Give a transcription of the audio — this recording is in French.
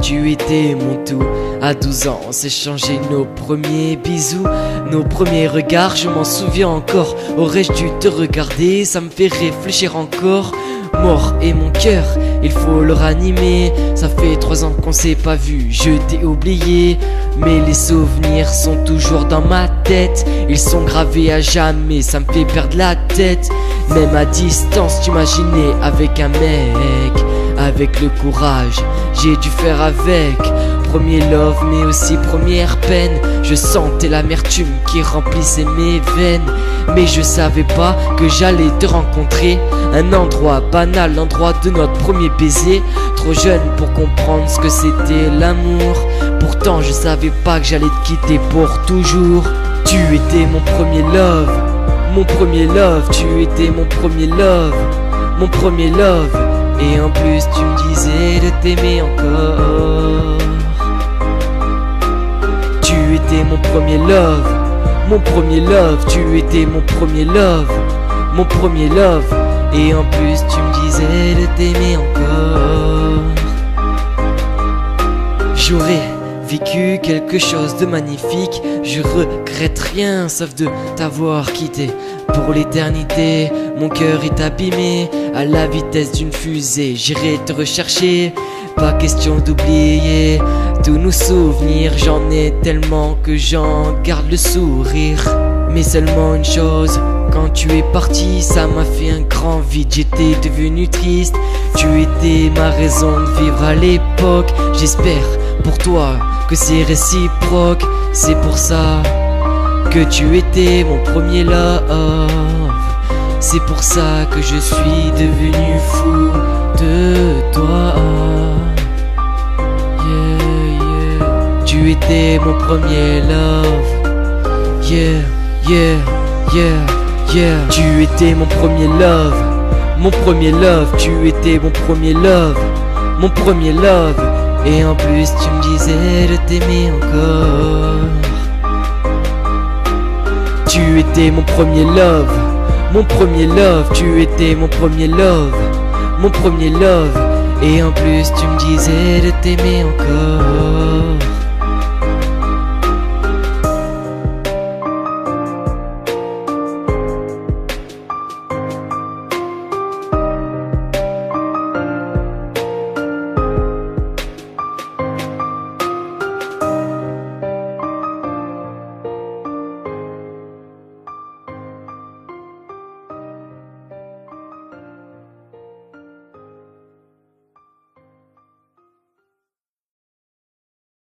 tu étais mon tout. À 12 ans, on s'est changé nos premiers bisous, nos premiers regards, je m'en souviens encore. Aurais-je dû te regarder, ça me fait réfléchir encore. Mort et mon cœur, il faut le ranimer. Ça fait 3 ans qu'on s'est pas vu, je t'ai oublié. Mais les souvenirs sont toujours dans ma tête. Ils sont gravés à jamais, ça me fait perdre la tête. Même à distance, t'imaginais avec un mec. Avec le courage, j'ai dû faire avec. Premier love mais aussi première peine. Je sentais l'amertume qui remplissait mes veines. Mais je savais pas que j'allais te rencontrer. Un endroit banal, l'endroit de notre premier baiser. Trop jeune pour comprendre ce que c'était l'amour. Pourtant je savais pas que j'allais te quitter pour toujours. Tu étais mon premier love, mon premier love. Tu étais mon premier love, mon premier love. Et en plus tu me disais de t'aimer encore. Tu étais mon premier love, mon premier love. Tu étais mon premier love, mon premier love. Et en plus tu me disais de t'aimer encore. J'aurais vécu quelque chose de magnifique. Je regrette rien sauf de t'avoir quitté pour l'éternité. Mon cœur est abîmé à la vitesse d'une fusée. J'irai te rechercher, pas question d'oublier tous nos souvenirs. J'en ai tellement que j'en garde le sourire. Mais seulement une chose, quand tu es parti, ça m'a fait un grand vide. J'étais devenu triste, tu étais ma raison de vivre à l'époque. J'espère pour toi que c'est réciproque. C'est pour ça que tu étais mon premier love. C'est pour ça que je suis devenu fou de toi. Yeah, yeah. Tu étais mon premier love. Yeah, yeah, yeah, yeah. Tu étais mon premier love, mon premier love. Tu étais mon premier love, mon premier love. Et en plus tu me disais de t'aimer encore. Tu étais mon premier love, mon premier love. Tu étais mon premier love, mon premier love. Et en plus tu me disais de t'aimer encore.